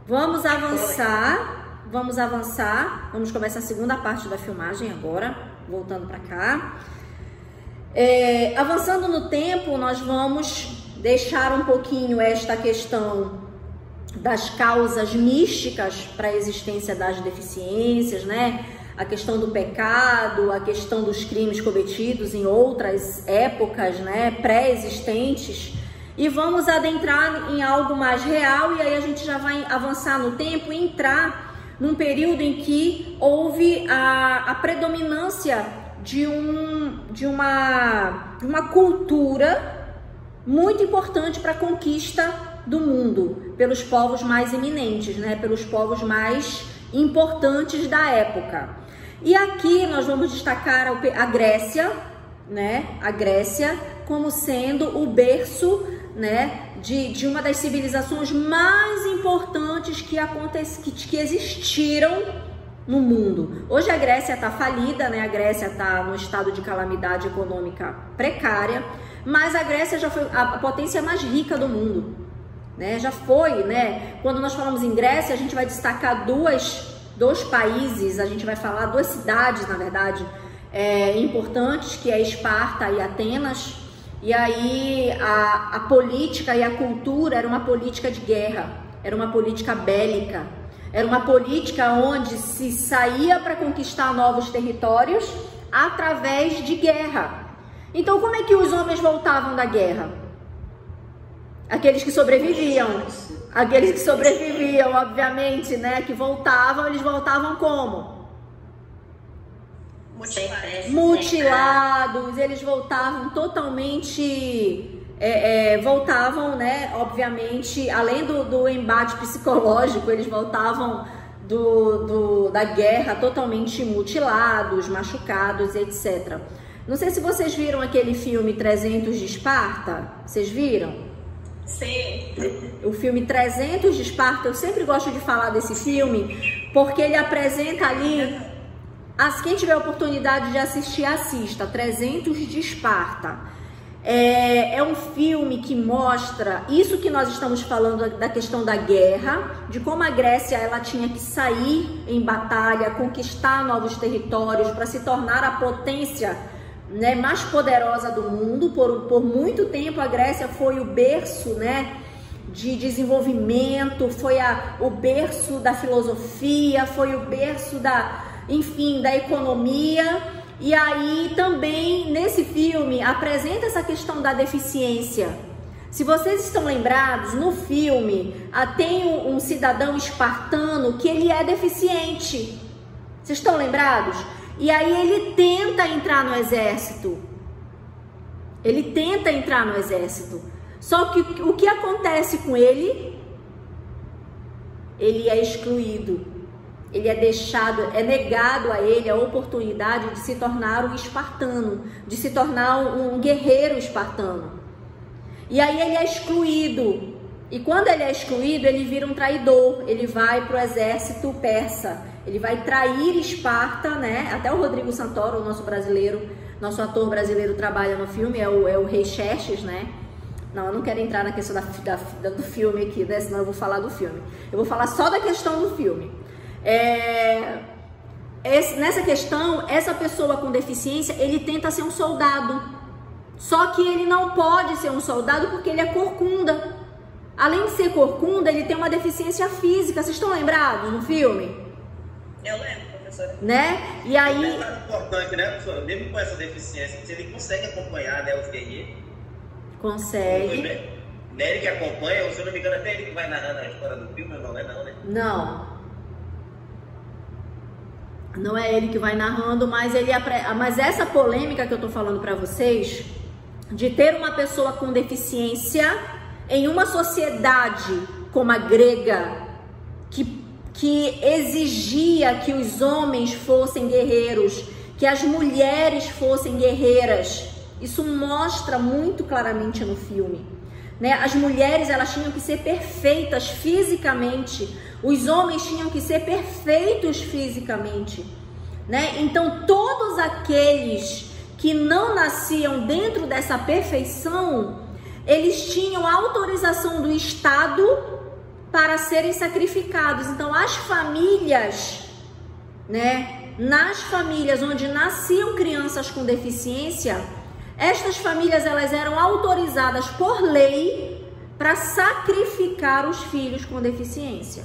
Vamos avançar, vamos começar a segunda parte da filmagem agora, voltando para cá. Avançando no tempo, nós vamos deixar um pouquinho esta questão das causas místicas para a existência das deficiências, né? A questão do pecado, a questão dos crimes cometidos em outras épocas, né, pré-existentes, e vamos adentrar em algo mais real, e aí a gente já vai avançar no tempo e entrar num período em que houve a predominância de uma cultura muito importante para a conquista do mundo, pelos povos mais eminentes, né, pelos povos mais importantes da época. E aqui nós vamos destacar a Grécia, né? A Grécia como sendo o berço, né, de uma das civilizações mais importantes que existiram no mundo. Hoje a Grécia está falida, né? A Grécia está no estado de calamidade econômica precária, mas a Grécia já foi a potência mais rica do mundo, né? Já foi, né? Quando nós falamos em Grécia, a gente vai destacar dois países, a gente vai falar duas cidades, na verdade, importantes, que é Esparta e Atenas. E aí a política e a cultura era uma política de guerra, era uma política bélica, era uma política onde se saía para conquistar novos territórios através de guerra. Então como é que os homens voltavam da guerra? Aqueles que sobreviviam, obviamente, né, que voltavam, eles voltavam como? Mutilados, eles voltavam totalmente, voltavam, né, obviamente, além do embate psicológico, eles voltavam da guerra totalmente mutilados, machucados, etc. Não sei se vocês viram aquele filme 300 de Esparta, vocês viram? Sim. O filme 300 de Esparta, eu sempre gosto de falar desse filme, porque ele apresenta ali, quem tiver oportunidade de assistir, assista, 300 de Esparta. É um filme que mostra isso que nós estamos falando da questão da guerra, de como a Grécia ela tinha que sair em batalha, conquistar novos territórios para se tornar a potência, né, mais poderosa do mundo. Por muito tempo a Grécia foi o berço, né, de desenvolvimento, foi o berço da filosofia, foi o berço da economia. E aí também nesse filme apresenta essa questão da deficiência. Se vocês estão lembrados, no filme tem um cidadão espartano que ele é deficiente. Vocês estão lembrados? E aí ele tenta entrar no exército. Só que o que acontece com ele? Ele é excluído. Ele é negado a ele a oportunidade de se tornar um espartano, de se tornar um guerreiro espartano. E aí ele é excluído. E quando ele é excluído, ele vira um traidor. Ele vai para o exército persa. Ele vai trair Esparta, né? Até o Rodrigo Santoro, nosso ator brasileiro, trabalha no filme, é o rei Xerxes, né? Não, eu não quero entrar na questão do filme aqui, né? Senão eu vou falar do filme. Eu vou falar só da questão do filme. Nessa questão, essa pessoa com deficiência, ele tenta ser um soldado. Só que ele não pode ser um soldado porque ele é corcunda. Além de ser corcunda, ele tem uma deficiência física. Vocês estão lembrados no filme? Eu lembro, professora. Né? E aí... É importante, né, professora? Mesmo com essa deficiência, se ele consegue acompanhar, né, os guerreiros. Consegue. Não é ele que acompanha, se eu não me engano, até ele que vai narrando a história do filme, não é não, né? Não é ele que vai narrando, mas essa polêmica que eu tô falando pra vocês, de ter uma pessoa com deficiência em uma sociedade como a grega, que exigia que os homens fossem guerreiros, que as mulheres fossem guerreiras. Isso mostra muito claramente no filme, né? As mulheres, elas tinham que ser perfeitas fisicamente, os homens tinham que ser perfeitos fisicamente, né? Então todos aqueles que não nasciam dentro dessa perfeição, eles tinham autorização do Estado para serem sacrificados. Então, as famílias, né, nas famílias onde nasciam crianças com deficiência, estas famílias elas eram autorizadas por lei para sacrificar os filhos com deficiência,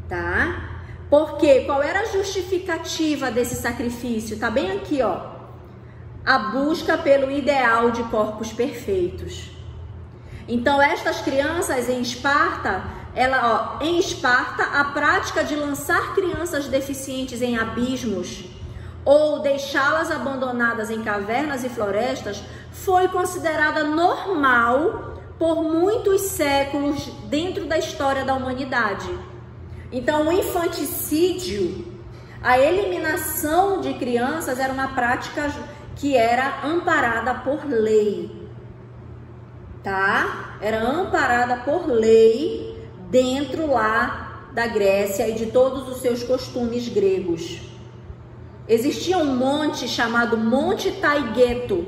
tá? Porque qual era a justificativa desse sacrifício? Tá bem aqui, ó. A busca pelo ideal de corpos perfeitos. Então, estas crianças em Esparta, em Esparta, a prática de lançar crianças deficientes em abismos ou deixá-las abandonadas em cavernas e florestas foi considerada normal por muitos séculos dentro da história da humanidade. Então, o infanticídio, a eliminação de crianças era uma prática que era amparada por lei, tá? Era amparada por lei dentro lá da Grécia e de todos os seus costumes gregos. Existia um monte chamado Monte Taygeto.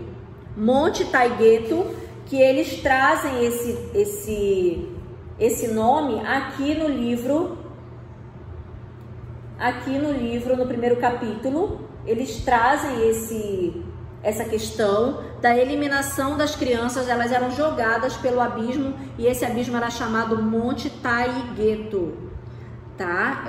Monte Taygeto, que eles trazem esse nome aqui no livro, no primeiro capítulo, eles trazem essa questão da eliminação das crianças. Elas eram jogadas pelo abismo e esse abismo era chamado Monte Taygeto, tá?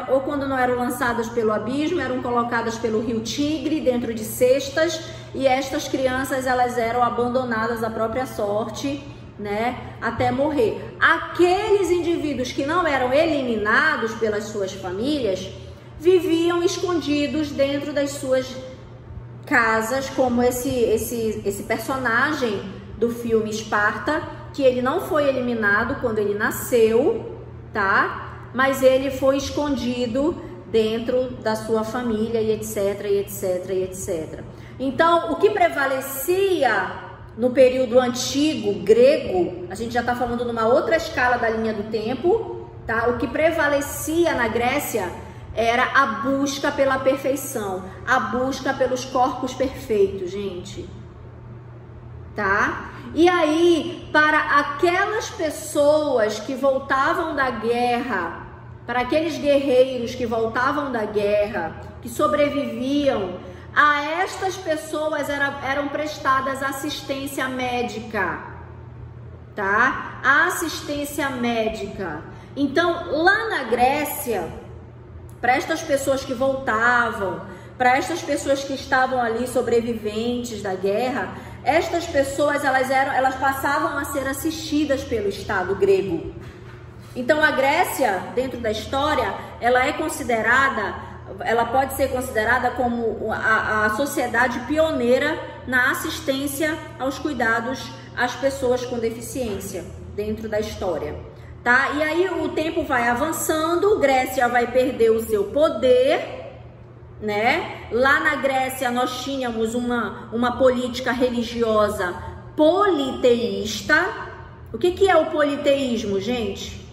Ou quando não eram lançadas pelo abismo, eram colocadas pelo rio Tigre dentro de cestas, e estas crianças elas eram abandonadas à própria sorte, né, até morrer. Aqueles indivíduos que não eram eliminados pelas suas famílias viviam escondidos dentro das suas casas, como esse personagem do filme Esparta, que ele não foi eliminado quando ele nasceu, tá? Mas ele foi escondido dentro da sua família e etc, e etc, e etc. Então, o que prevalecia no período antigo grego, a gente já está falando numa outra escala da linha do tempo, tá? O que prevalecia na Grécia era a busca pela perfeição, a busca pelos corpos perfeitos, gente, tá? E aí, para aquelas pessoas que voltavam da guerra, para aqueles guerreiros que voltavam da guerra, que sobreviviam, a estas pessoas eram prestadas assistência médica, tá? Assistência médica. Então, lá na Grécia, para estas pessoas que voltavam, para estas pessoas que estavam ali sobreviventes da guerra, estas pessoas elas passavam a ser assistidas pelo Estado grego. Então a Grécia, dentro da história, ela pode ser considerada como a sociedade pioneira na assistência aos cuidados às pessoas com deficiência dentro da história. Tá? E aí o tempo vai avançando, Grécia vai perder o seu poder, né? Lá na Grécia nós tínhamos uma política religiosa politeísta. O que é o politeísmo, gente?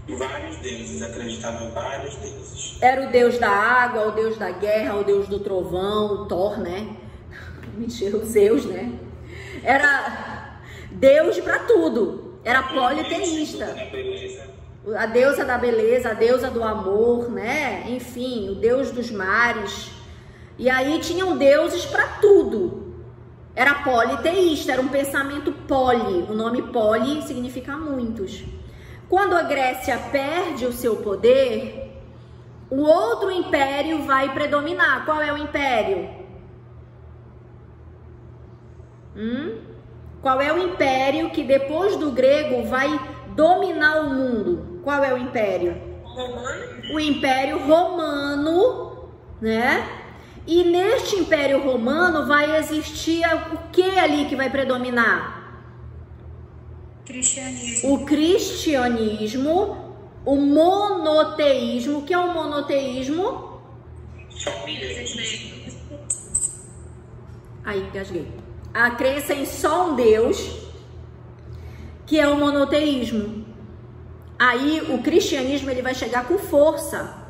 Vários deuses, acreditavam em vários deuses. Era o deus da água, o deus da guerra, o deus do trovão, o Thor, né? Mentira, o Zeus, né? Era deus para tudo. Era politeísta. A deusa da beleza, a deusa do amor, né? Enfim, o deus dos mares. E aí tinham deuses para tudo. Era politeísta, era um pensamento poli. O nome poli significa muitos. Quando a Grécia perde o seu poder, o outro império vai predominar. Qual é o império? Qual é o império que depois do grego vai dominar o mundo? Qual é o império? Romano. O Império Romano, né? E neste Império Romano vai existir o que ali que vai predominar? Cristianismo. O cristianismo, o monoteísmo. O que é o monoteísmo? Aí, engasguei. A crença em só um Deus, que é o monoteísmo. Aí o cristianismo ele vai chegar com força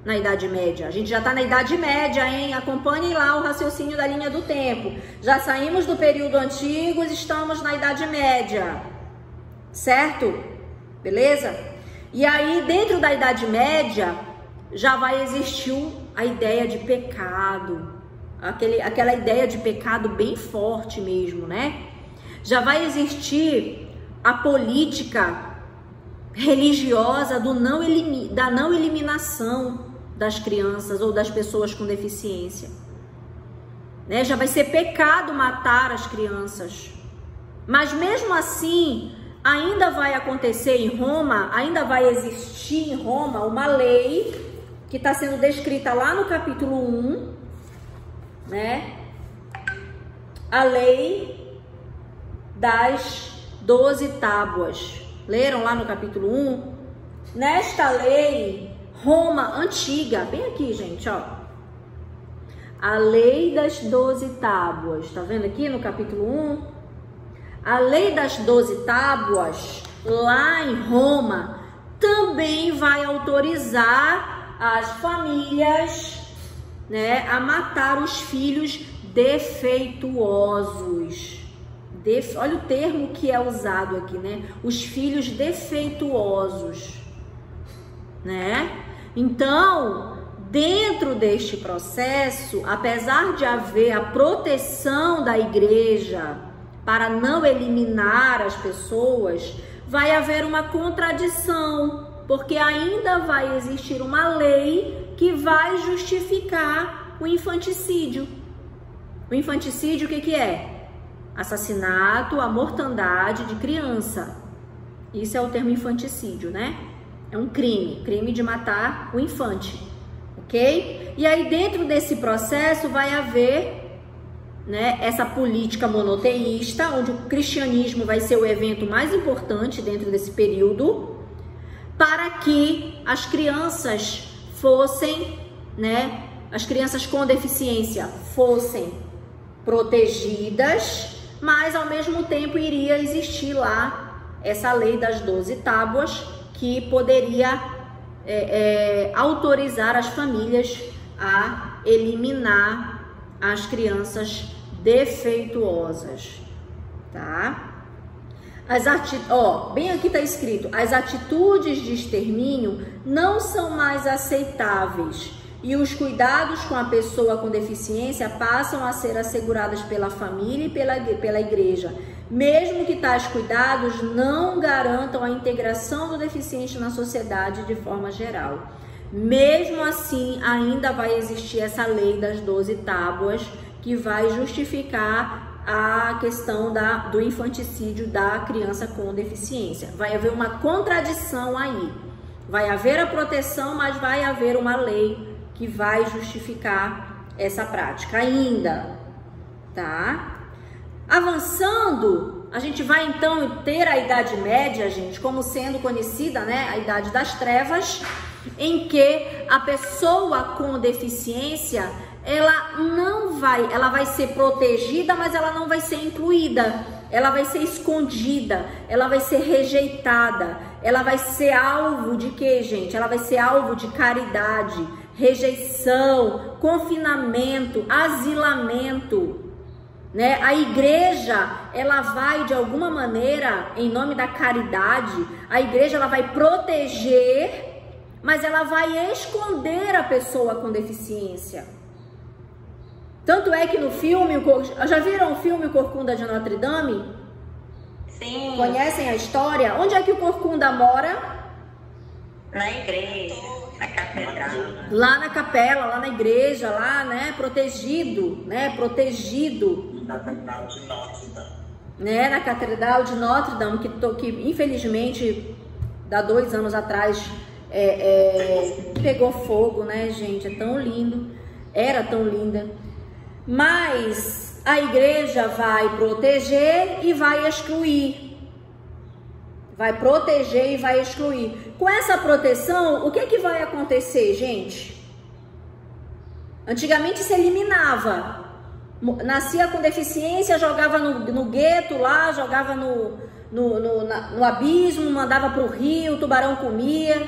na Idade Média. A gente já está na Idade Média, hein? Acompanhem lá o raciocínio da linha do tempo. Já saímos do período antigo, estamos na Idade Média, certo? beleza? E aí, dentro da Idade Média, já vai existir a ideia de pecado, aquela ideia de pecado bem forte mesmo, né? Já vai existir a política religiosa da não eliminação das crianças ou das pessoas com deficiência, né? Já vai ser pecado matar as crianças. Mas mesmo assim, ainda vai acontecer em Roma, ainda vai existir em Roma uma lei que está sendo descrita lá no capítulo 1, né? A lei das 12 tábuas. Leram lá no capítulo 1? Nesta lei, Roma antiga, bem aqui, gente, ó. A lei das 12 tábuas. Tá vendo aqui no capítulo 1? A lei das 12 tábuas, lá em Roma, também vai autorizar as famílias, né, a matar os filhos defeituosos. Olha o termo que é usado aqui, né? Os filhos defeituosos, né? Então, dentro deste processo, apesar de haver a proteção da igreja para não eliminar as pessoas, vai haver uma contradição, porque ainda vai existir uma lei que vai justificar o infanticídio. O infanticídio, o que é? Assassinato, a mortandade de criança. Isso é o termo infanticídio, né? É um crime de matar o infante, ok? E aí dentro desse processo vai haver, né, essa política monoteísta, onde o cristianismo vai ser o evento mais importante dentro desse período, para que as crianças fossem, né, as crianças com deficiência fossem protegidas, mas ao mesmo tempo iria existir lá essa lei das 12 tábuas que poderia autorizar as famílias a eliminar as crianças defeituosas, tá? Bem aqui tá escrito: as atitudes de extermínio não são mais aceitáveis e os cuidados com a pessoa com deficiência passam a ser assegurados pela família e pela igreja, mesmo que tais cuidados não garantam a integração do deficiente na sociedade de forma geral. Mesmo assim, ainda vai existir essa lei das 12 tábuas que vai justificar a questão do infanticídio da criança com deficiência. Vai haver uma contradição aí. Vai haver a proteção, mas vai haver uma lei que vai justificar essa prática ainda, tá? Avançando, a gente vai então ter a Idade Média, gente, como sendo conhecida, né, a Idade das Trevas, em que a pessoa com deficiência, ela vai ser protegida, mas ela não vai ser incluída, ela vai ser escondida, ela vai ser rejeitada, ela vai ser alvo de quê, gente? Ela vai ser alvo de caridade, rejeição, confinamento, asilamento, né? A igreja, ela vai de alguma maneira, em nome da caridade, a igreja ela vai proteger, mas ela vai esconder a pessoa com deficiência. Tanto é que no filme, já viram o filme Corcunda de Notre Dame? Sim. Conhecem a história? Onde é que o Corcunda mora? Na igreja, na catedral. Lá na capela, lá na igreja, lá, né, protegido, né, protegido. Na Catedral de Notre Dame. Né, na Catedral de Notre Dame, que infelizmente, há 2 anos atrás, pegou fogo, né, gente? É tão lindo, era tão linda. Mas a igreja vai proteger e vai excluir. Vai proteger e vai excluir. Com essa proteção, o que que vai acontecer, gente? Antigamente se eliminava. Nascia com deficiência, jogava no gueto lá, jogava no abismo, mandava para o rio, o tubarão comia,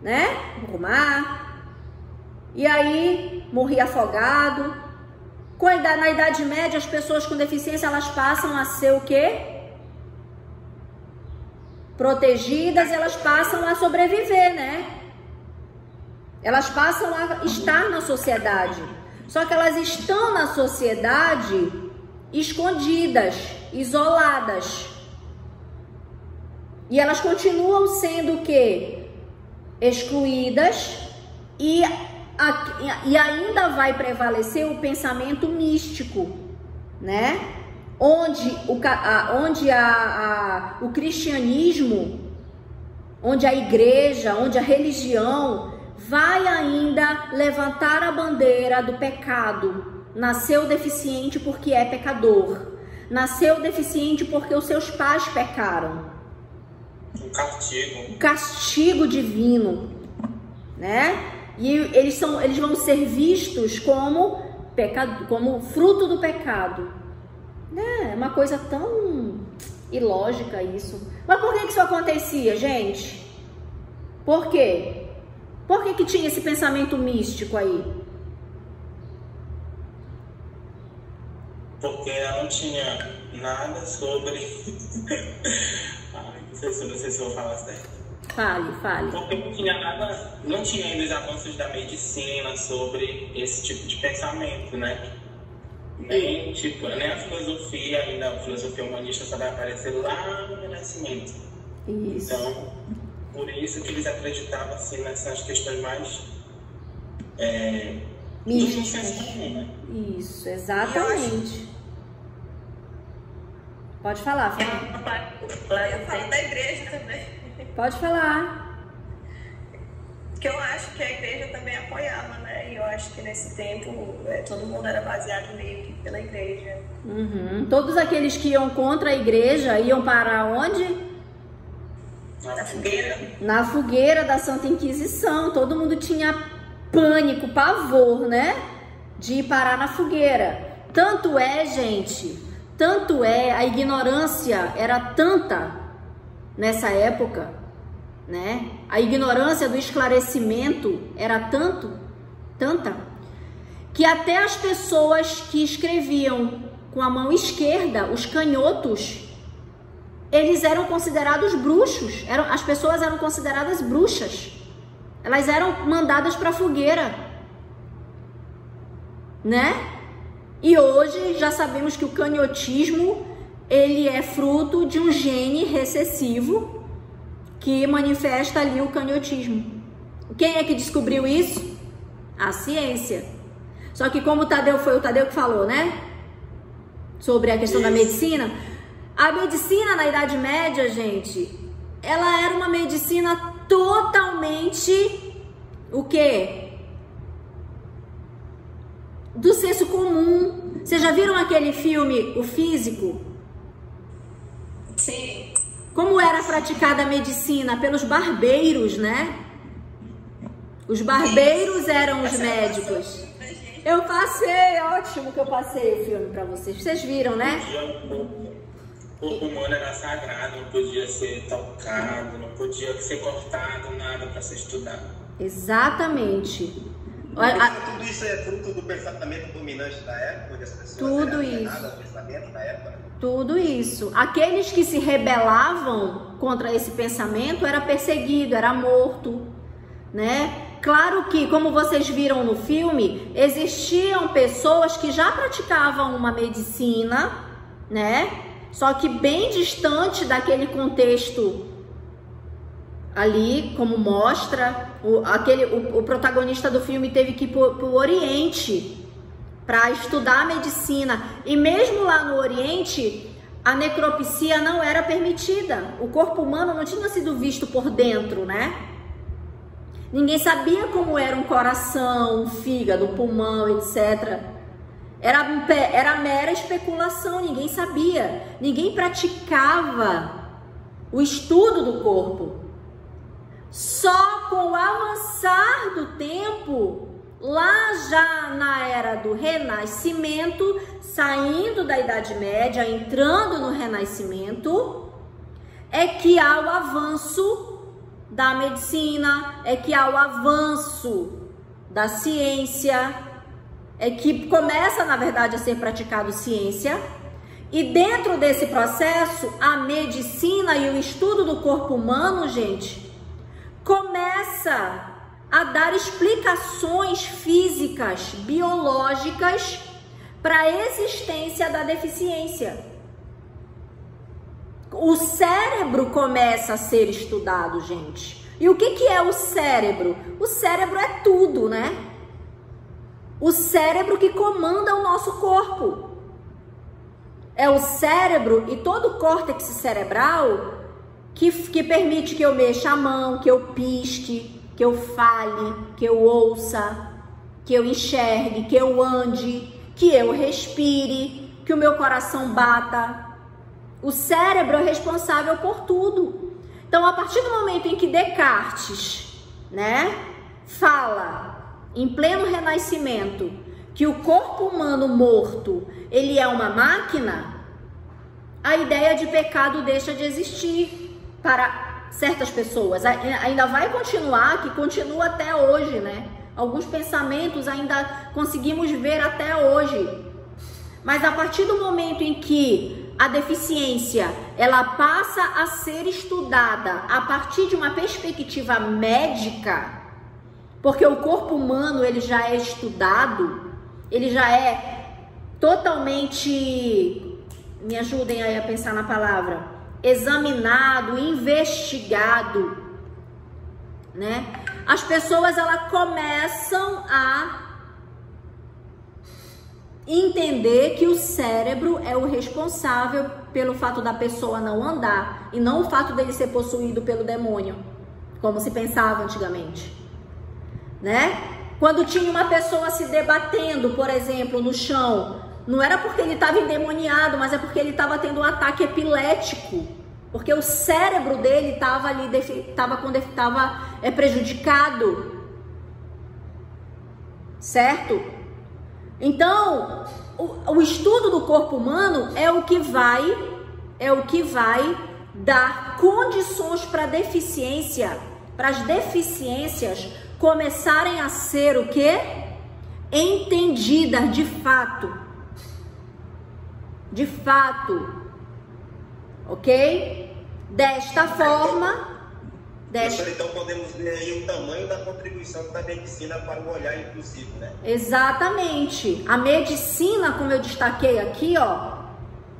né? No mar. E aí morria afogado. Na Idade Média, as pessoas com deficiência, elas passam a ser o quê? protegidas, elas passam a sobreviver, né? Elas passam a estar na sociedade. Só que elas estão na sociedade escondidas, isoladas. E elas continuam sendo o quê? Excluídas e ainda vai prevalecer o pensamento místico, né? Onde o cristianismo, onde a igreja, onde a religião vai ainda levantar a bandeira do pecado. Nasceu deficiente porque é pecador. Nasceu deficiente porque os seus pais pecaram. O castigo divino, né? E eles vão ser vistos como fruto do pecado. É uma coisa tão ilógica isso. Mas por que isso acontecia, gente? Por quê? Por que tinha esse pensamento místico aí? Porque ela não tinha nada sobre... Ai, não sei se eu vou falar certo. Fale. Porque não tinha ainda os avanços da medicina sobre esse tipo de pensamento, né? Nem a filosofia, ainda a filosofia humanista só vai aparecer lá no Renascimento. Isso. Então, por isso que eles acreditavam assim nessas questões mais místicas. Né? Isso, exatamente. Pode falar, Fábio. Eu falo da igreja também. Pode falar. Que eu acho que a igreja também apoiava, né? E eu acho que nesse tempo todo mundo era baseado meio que pela igreja. Uhum. Todos aqueles que iam contra a igreja iam para onde? Na fogueira. Na fogueira da Santa Inquisição. Todo mundo tinha pânico, pavor, né? De ir parar na fogueira. Tanto é, gente, a ignorância era tanta nessa época, né? A ignorância do esclarecimento era tanta, que até as pessoas que escreviam com a mão esquerda, os canhotos, eles eram considerados bruxos. As pessoas eram consideradas bruxas. Elas eram mandadas para a fogueira, né? E hoje já sabemos que o canhotismo, ele é fruto de um gene recessivo que manifesta ali o canhotismo. Quem é que descobriu isso? A ciência. Só que como foi o Tadeu que falou, né? Sobre a questão da medicina. A medicina na Idade Média, gente, ela era uma medicina totalmente o quê? Do senso comum. Vocês já viram aquele filme, O Físico? Sim. Como era praticada a medicina? Pelos barbeiros, né? Os barbeiros eram os médicos. Eu passei, ótimo que eu passei o filme pra vocês. Vocês viram, né? O corpo humano era sagrado, não podia ser tocado, não podia ser cortado, nada para ser estudado. Exatamente. Tudo isso é fruto do pensamento dominante da época, onde as pessoas tudo eram isso. ao pensamento da época. Tudo isso. Aqueles que se rebelavam contra esse pensamento era perseguido, era morto, né? Claro que, como vocês viram no filme, existiam pessoas que já praticavam uma medicina, né? Só que bem distante daquele contexto ali, como mostra, o protagonista do filme teve que ir para o Oriente para estudar a medicina. E mesmo lá no Oriente, a necropsia não era permitida. O corpo humano não tinha sido visto por dentro, né? Ninguém sabia como era um coração, um fígado, um pulmão, etc. Era mera especulação, ninguém sabia. Ninguém praticava o estudo do corpo. Só com o avançar do tempo, lá já na era do Renascimento, saindo da Idade Média, entrando no Renascimento, é que há o avanço da medicina, é que há o avanço da ciência, é que começa, na verdade, a ser praticado ciência, E dentro desse processo, a medicina e o estudo do corpo humano, gente, começa a dar explicações físicas, biológicas para a existência da deficiência. O cérebro começa a ser estudado, gente. E o que é o cérebro? O cérebro é tudo, né? O cérebro que comanda o nosso corpo. É o cérebro e todo o córtex cerebral que permite que eu mexa a mão, que eu pisque, que eu fale, que eu ouça, que eu enxergue, que eu ande, que eu respire, que o meu coração bata. O cérebro é responsável por tudo. Então, a partir do momento em que Descartes, né, fala, em pleno renascimento, que o corpo humano morto, ele é uma máquina, a ideia de pecado deixa de existir para certas pessoas. Ainda vai continuar, que continua até hoje, né? Alguns pensamentos ainda conseguimos ver até hoje. Mas a partir do momento em que a deficiência, ela passa a ser estudada a partir de uma perspectiva médica, porque o corpo humano, ele já é estudado, ele já é totalmente, me ajudem aí a pensar na palavra, examinado, investigado, né? As pessoas, elas começam a entender que o cérebro é o responsável pelo fato da pessoa não andar e não o fato dele ser possuído pelo demônio, como se pensava antigamente, né? Quando tinha uma pessoa se debatendo, por exemplo, no chão, não era porque ele estava endemoniado, mas é porque ele estava tendo um ataque epilético, porque o cérebro dele estava ali, estava prejudicado, certo? Então, o estudo do corpo humano é o que vai dar condições para a deficiência, para as deficiências começarem a ser o quê? Entendidas de fato. De fato. Ok? Desta forma... Então podemos ver aí o tamanho da contribuição da medicina para o olhar inclusivo, né? Exatamente. A medicina, como eu destaquei aqui, ó,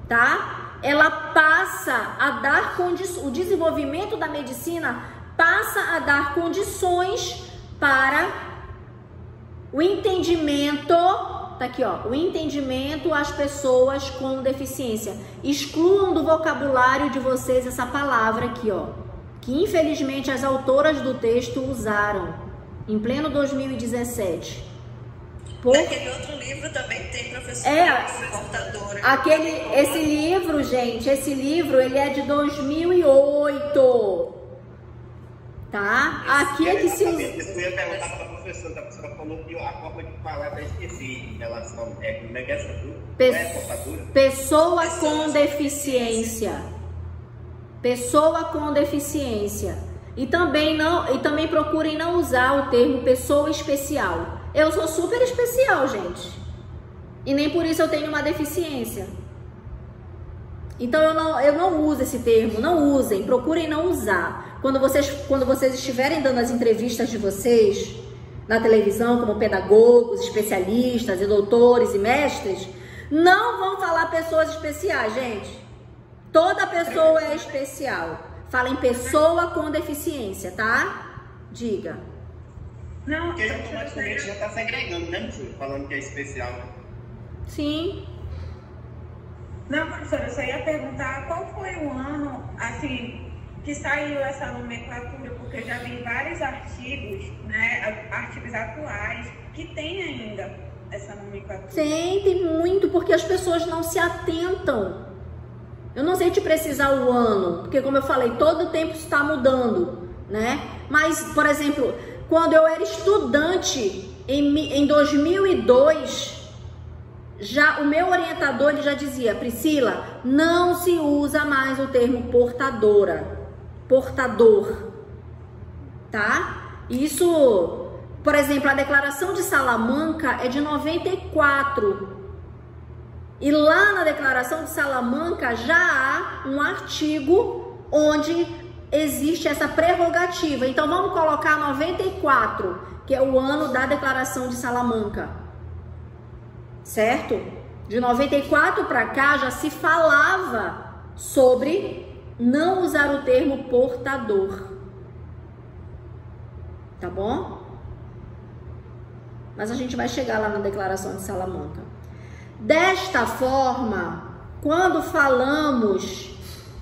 tá? Ela passa a dar condições, o desenvolvimento da medicina passa a dar condições para o entendimento, tá aqui, ó, o entendimento às pessoas com deficiência. Excluam do vocabulário de vocês essa palavra aqui, ó, que infelizmente as autoras do texto usaram em pleno 2017. Aquele outro livro também tem, professor, portadora. Esse livro, gente, ele é de 2008, tá? Aqui é que se usa... Eu ia perguntar para a professora, falou que a forma de falar, até esqueci em relação como é que é essa coisa? Portadora? Pessoa com deficiência. Pessoa com deficiência. E também procurem não usar o termo pessoa especial. Eu sou super especial, gente. E nem por isso eu tenho uma deficiência. Então eu não uso esse termo, não usem, procurem não usar. Quando vocês estiverem dando as entrevistas de vocês na televisão, como pedagogos, especialistas e doutores e mestres, não vão falar pessoas especiais, gente. Toda pessoa é especial. Fala em pessoa com deficiência, tá? Diga. Não, porque automaticamente já está segregando, né, professor? Falando que é especial. Sim. Não, professora, eu só ia perguntar qual foi o ano, assim, que saiu essa nomenclatura, porque eu já vi vários artigos, né, artigos atuais, que tem ainda essa nomenclatura. Tem muito, porque as pessoas não se atentam. Eu não sei te precisar o ano, porque como eu falei, todo o tempo está mudando, né? Mas, por exemplo, quando eu era estudante, em 2002, já o meu orientador ele já dizia: Priscila, não se usa mais o termo portadora, portador, tá? Isso, por exemplo, a Declaração de Salamanca é de 94. E lá na Declaração de Salamanca já há um artigo onde existe essa prerrogativa. Então vamos colocar 94, que é o ano da Declaração de Salamanca, certo? De 94 para cá já se falava sobre não usar o termo portador, tá bom? Mas a gente vai chegar lá na Declaração de Salamanca. Desta forma, quando falamos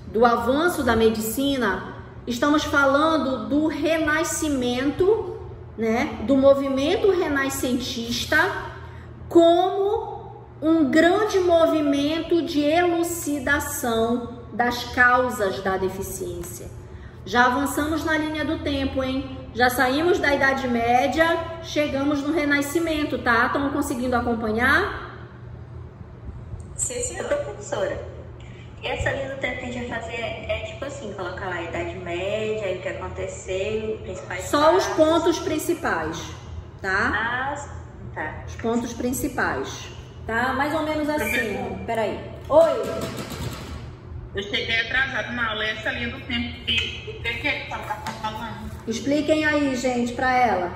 do avanço da medicina, estamos falando do renascimento, né, do movimento renascentista como um grande movimento de elucidação das causas da deficiência. Já avançamos na linha do tempo, hein? Já saímos da Idade Média, chegamos no Renascimento, tá? Estão conseguindo acompanhar? Sim, senhora professora. E essa linha do tempo que a gente vai fazer é tipo assim, colocar lá a Idade Média, aí o que aconteceu, principais Só os pontos principais, tá? Ah, tá. Os pontos principais, tá? Mais ou menos assim, ó. Peraí. Oi! Eu cheguei atrasado na aula, essa linha do tempo, o que é que ela tá falando? Expliquem aí, gente, pra ela.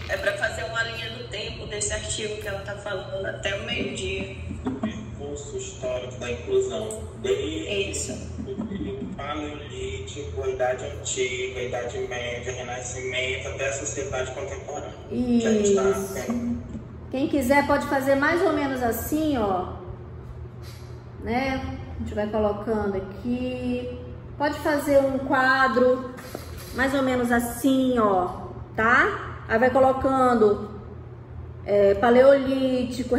É para fazer uma linha do tempo desse artigo que ela está falando até o meio-dia. O percurso histórico da inclusão, desde o Paleolítico, a Idade Antiga, a Idade Média, Renascimento, até a sociedade contemporânea. Isso. Quem quiser pode fazer mais ou menos assim, ó. Né? A gente vai colocando aqui. Pode fazer um quadro mais ou menos assim, ó, tá? Aí vai colocando Paleolítico,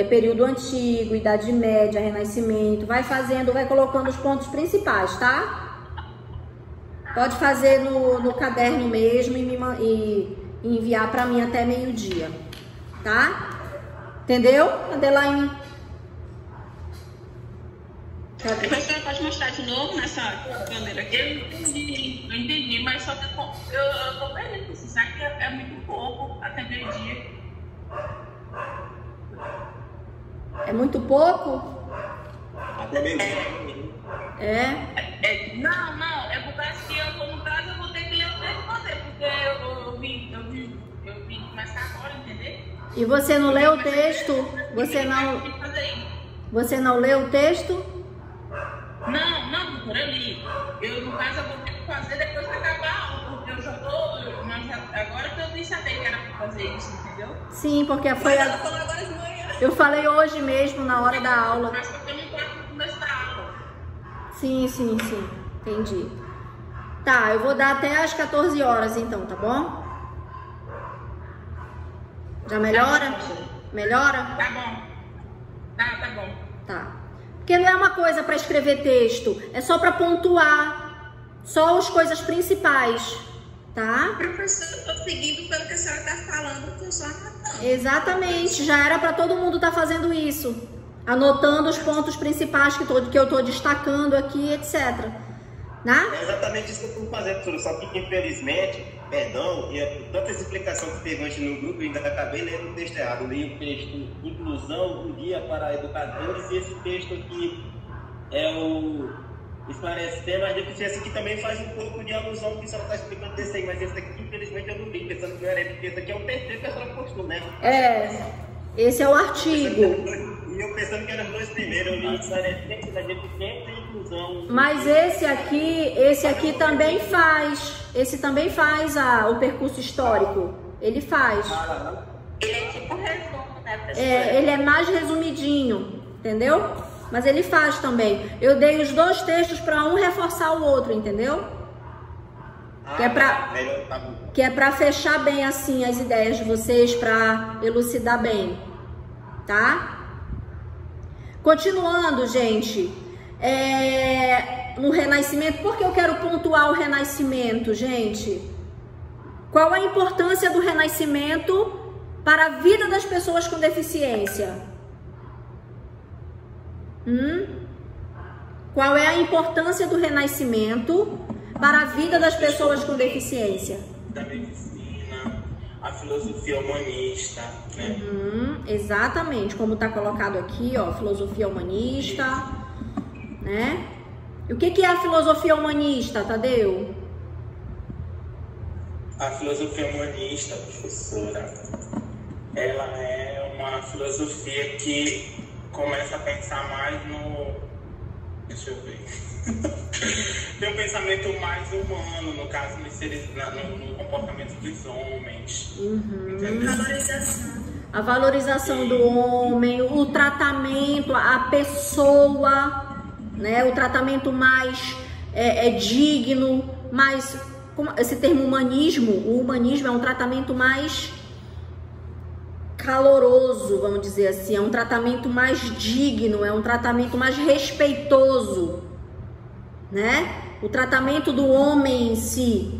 período antigo, Idade Média, Renascimento. Vai fazendo, vai colocando os pontos principais, tá? Pode fazer no caderno mesmo e enviar para mim até meio-dia, tá? Entendeu, Adelaine? Professora, pode mostrar de novo nessa câmera aqui? Eu entendi, mas só que eu tô perdendo isso. Será que é muito pouco até meio-dia? É muito pouco? Até meio-dia. Não, é porque assim, eu tô no caso, eu vou ter que ler o texto fazer, porque eu vim começar agora, entendeu? E você não leu o texto? Você não leu o texto? Não, doutora, eu li. No caso, eu vou ter que fazer depois que acabar a aula, porque eu já tô. Agora que eu vim saber que era pra fazer isso, entendeu? Sim, porque foi. Ela falou agora de manhã. Eu falei hoje mesmo, na hora da aula. Mas porque eu não posso no começo da aula. Sim. Entendi. Tá, eu vou dar até às 14 horas então, tá bom? Já melhora? Melhora? Tá bom. Tá bom. Tá. Porque não é uma coisa para escrever texto, é só para pontuar, só as coisas principais, tá? Professor, eu tô seguindo pelo que a senhora tá falando, tô só anotando. Exatamente, já era para todo mundo estar fazendo isso, anotando os pontos principais que eu tô destacando aqui, etc. Né? É exatamente isso que eu estou fazendo, professor. Só que, infelizmente, perdão, e tanta explicação que teve antes no grupo, eu ainda acabei lendo o texto errado. Eu li o texto Inclusão, um Guia para Educadores, e esse texto aqui é o Esclarecendo as Deficiências, que também faz um pouco de alusão ao que a senhora está explicando desse aí, mas esse aqui, infelizmente, eu não li, pensando que eu era, porque esse aqui é o terceiro que a senhora postou, né? Esse é o artigo. E eu pensando que eram os dois primeiros, eu li Esclarecendo da Deficiência e Inclusão. Mas esse aqui também faz. Esse também faz o percurso histórico. Ele faz. Ele é tipo resumo, né, professora? Ele é mais resumidinho, entendeu? Mas ele faz também. Eu dei os dois textos para um reforçar o outro, entendeu? Que é para fechar bem assim as ideias de vocês, para elucidar bem, tá? Continuando, gente, no Renascimento, por que eu quero pontuar o Renascimento, gente? Qual a importância do Renascimento para a vida das pessoas com deficiência? Qual é a importância do Renascimento para a vida das pessoas com deficiência? Da medicina, a filosofia humanista, né? Exatamente, como está colocado aqui, ó, filosofia humanista, né? E o que é a filosofia humanista, Tadeu? A filosofia humanista, professora, ela é uma filosofia que começa a pensar mais no... Deixa eu ver. Tem um pensamento mais humano, no caso, no comportamento dos homens. A valorização do homem, o tratamento, a pessoa, né? O tratamento mais digno, mais... Esse termo humanismo, o humanismo é um tratamento mais caloroso, vamos dizer assim, é um tratamento mais digno, é um tratamento mais respeitoso, né? O tratamento do homem em si.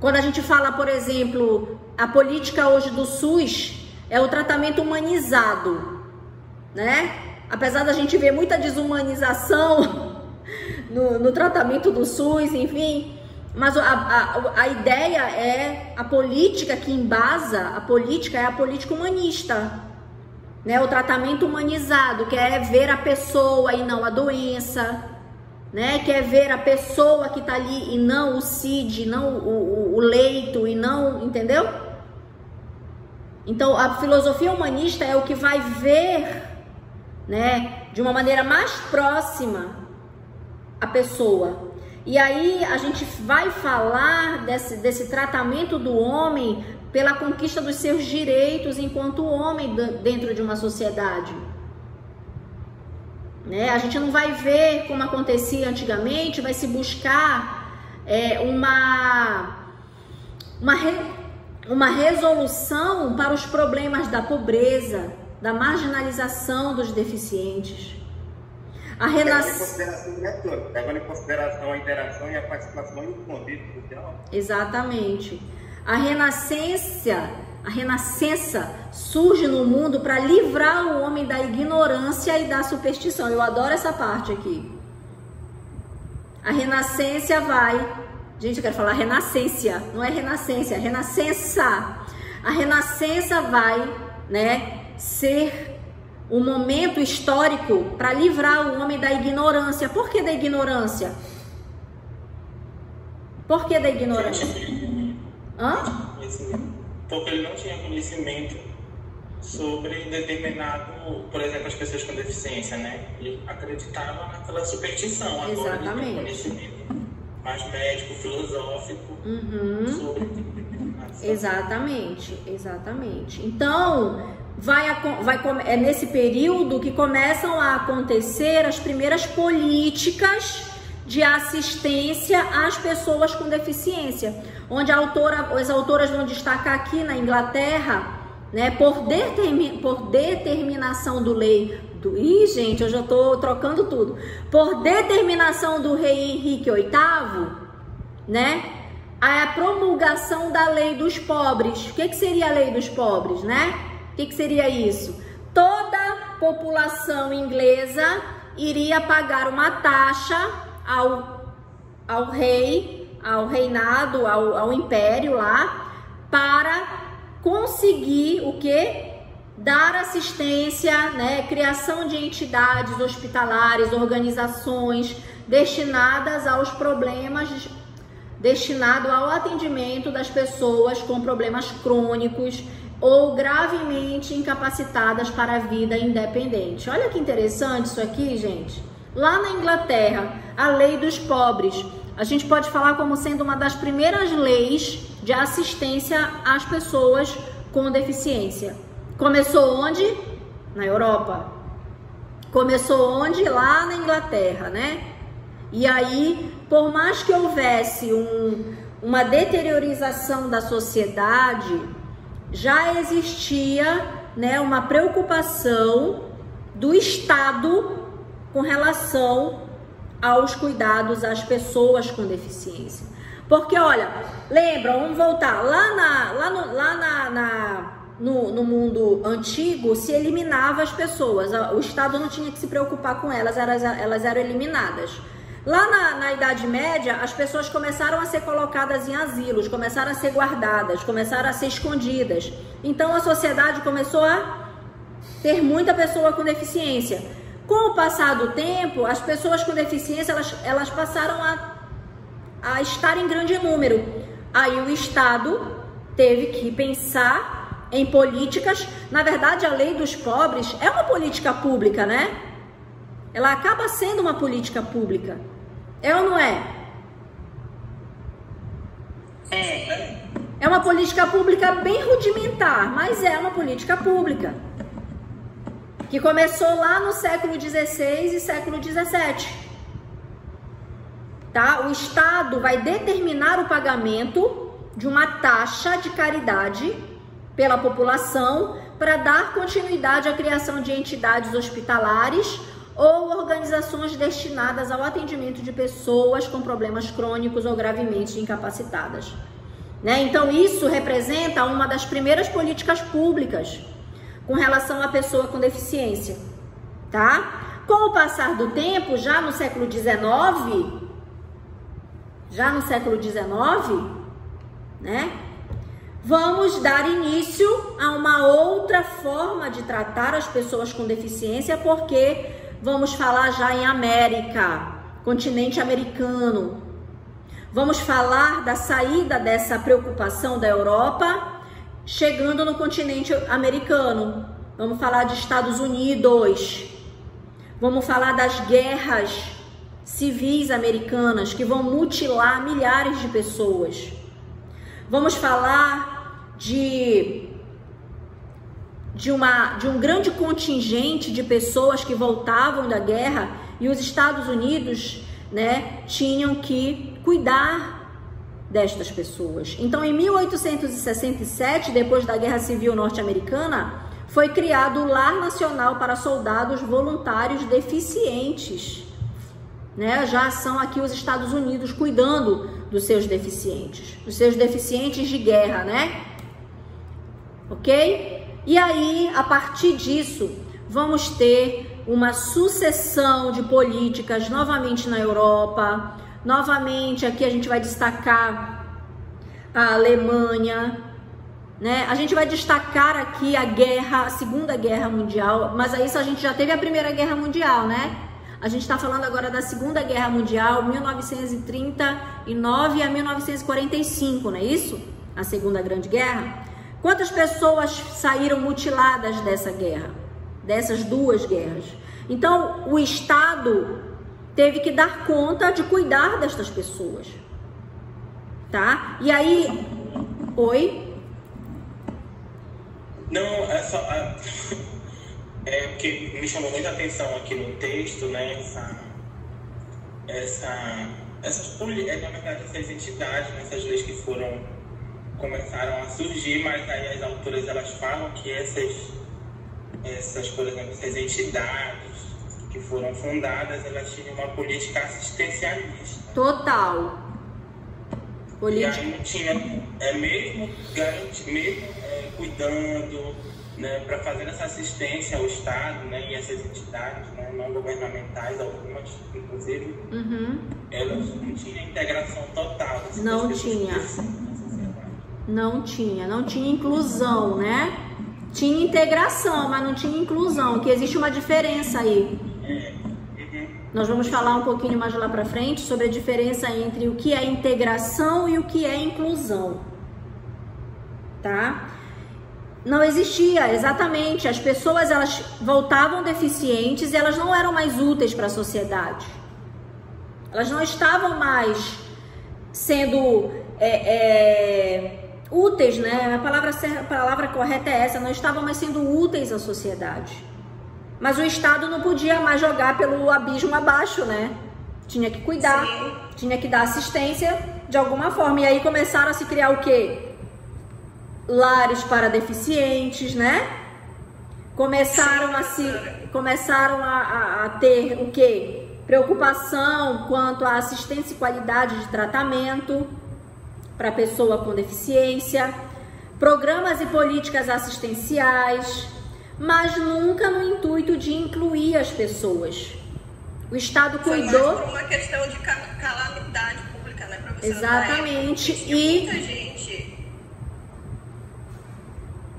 Quando a gente fala, por exemplo, a política hoje do SUS é o tratamento humanizado, né? Apesar da gente ver muita desumanização no tratamento do SUS, enfim, mas a ideia é a política que embasa, a política é a política humanista, né? O tratamento humanizado, que é ver a pessoa e não a doença, né? Que é ver a pessoa que tá ali e não o CID, não o leito e não, entendeu? Então a filosofia humanista é o que vai ver, né, de uma maneira mais próxima a pessoa. E aí a gente vai falar desse tratamento do homem pela conquista dos seus direitos enquanto homem dentro de uma sociedade. Né? A gente não vai ver como acontecia antigamente, vai se buscar uma resolução para os problemas da pobreza, da marginalização dos deficientes. Levando em consideração a interação e a participação no contexto social. Exatamente. A renascença surge no mundo para livrar o homem da ignorância e da superstição. Eu adoro essa parte aqui. A renascença vai... Gente, eu quero falar renascência, não é renascença, é renascença. A renascença vai, né, ser um momento histórico para livrar o homem da ignorância. Por que da ignorância? Por que da ignorância? Porque ele não tinha conhecimento sobre determinado, por exemplo, as pessoas com deficiência, né? Ele acreditava naquela superstição. Agora exatamente. Ele tem conhecimento mais médico, filosófico sobre... Exatamente. Então... é nesse período que começam a acontecer as primeiras políticas de assistência às pessoas com deficiência, onde as autoras vão destacar aqui na Inglaterra, né, por determinação do rei, gente, eu já estou trocando tudo, por determinação do rei Henrique VIII, né, a promulgação da lei dos pobres. O que seria a lei dos pobres, né? O que seria isso? Toda a população inglesa iria pagar uma taxa ao rei, ao reinado, ao império lá, para conseguir o quê? Dar assistência, né? Criação de entidades hospitalares, organizações destinadas aos problemas, destinado ao atendimento das pessoas com problemas crônicos ou gravemente incapacitadas para a vida independente. Olha que interessante isso aqui, gente. Lá na Inglaterra, a lei dos pobres, a gente pode falar como sendo uma das primeiras leis de assistência às pessoas com deficiência. Começou onde? Na Europa. Começou onde? Lá na Inglaterra, né? E aí, por mais que houvesse uma deteriorização da sociedade, já existia, né, uma preocupação do Estado com relação aos cuidados às pessoas com deficiência. Porque, olha, lembra, vamos voltar, no mundo antigo se eliminava as pessoas, o Estado não tinha que se preocupar com elas, elas eram eliminadas. Lá na Idade Média, as pessoas começaram a ser colocadas em asilos, começaram a ser guardadas, começaram a ser escondidas. Então a sociedade começou a ter muita pessoa com deficiência. Com o passar do tempo, as pessoas com deficiência, elas passaram a estar em grande número. Aí o Estado teve que pensar em políticas. Na verdade, a lei dos pobres é uma política pública, né? Ela acaba sendo uma política pública. É ou não é? É uma política pública bem rudimentar, mas é uma política pública. Que começou lá no século XVI e século XVII. Tá? O Estado vai determinar o pagamento de uma taxa de caridade pela população para dar continuidade à criação de entidades hospitalares ou organizações destinadas ao atendimento de pessoas com problemas crônicos ou gravemente incapacitadas. Né? Então, isso representa uma das primeiras políticas públicas com relação à pessoa com deficiência. Tá? Com o passar do tempo, já no século XIX, né? Vamos dar início a uma outra forma de tratar as pessoas com deficiência, porque vamos falar já em América, continente americano. Vamos falar da saída dessa preocupação da Europa, chegando no continente americano. Vamos falar de Estados Unidos. Vamos falar das guerras civis americanas que vão mutilar milhares de pessoas. Vamos falar de um grande contingente de pessoas que voltavam da guerra e os Estados Unidos, né, tinham que cuidar destas pessoas. Então, em 1867, depois da Guerra Civil Norte-Americana, foi criado o Lar Nacional para Soldados Voluntários Deficientes. Né? Já são aqui os Estados Unidos cuidando dos seus deficientes de guerra, né? Ok? E aí, a partir disso, vamos ter uma sucessão de políticas novamente na Europa. Novamente, aqui a gente vai destacar a Alemanha, né? A gente vai destacar aqui a Segunda Guerra Mundial, mas aí a gente já teve a Primeira Guerra Mundial, né? A gente está falando agora da Segunda Guerra Mundial, 1939 a 1945, não é isso? A Segunda Grande Guerra. Quantas pessoas saíram mutiladas dessa guerra? Dessas duas guerras? Então, o Estado teve que dar conta de cuidar destas pessoas. Tá? E aí... Oi? Não, é só... porque me chamou muita atenção aqui no texto, né, essas entidades, essas leis que começaram a surgir, mas aí as autoras elas falam que essas, por exemplo, essas entidades que foram fundadas, elas tinham uma política assistencialista. Total. Política. E aí não tinha, mesmo cuidando, né, para fazer essa assistência ao Estado, né, e essas entidades, né, não governamentais, algumas, inclusive, elas não tinham integração total. Não tinha inclusão, né? Tinha integração, mas não tinha inclusão, que existe uma diferença aí. Nós vamos falar um pouquinho mais lá para frente sobre a diferença entre o que é integração e o que é inclusão, tá? Não existia, exatamente. As pessoas, elas voltavam deficientes e elas não eram mais úteis para a sociedade. Elas não estavam mais sendo úteis, né? A palavra correta é essa, não estavam mais sendo úteis à sociedade. Mas o Estado não podia mais jogar pelo abismo abaixo, né? Tinha que cuidar, tinha que dar assistência de alguma forma. E aí começaram a se criar o quê? Lares para deficientes, né? Começaram a ter o quê? Preocupação quanto à assistência e qualidade de tratamento para a pessoa com deficiência, programas e políticas assistenciais, mas nunca no intuito de incluir as pessoas O Estado Foi cuidou... mais por uma questão de calamidade pública, né, professora? Exatamente. E muita gente...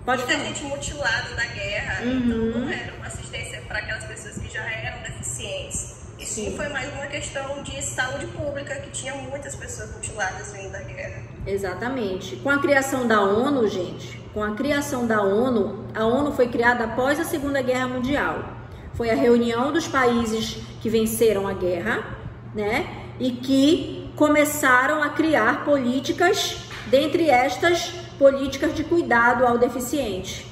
Muita gente mutilada da guerra, então não era uma assistência para aquelas pessoas que já eram deficientes. E sim, foi mais uma questão de saúde pública, que tinha muitas pessoas mutiladas vindo da guerra. Exatamente. Com a criação da ONU, gente, com a criação da ONU, a ONU foi criada após a Segunda Guerra Mundial. Foi a reunião dos países que venceram a guerra, né? E que começaram a criar políticas, dentre estas políticas de cuidado ao deficiente,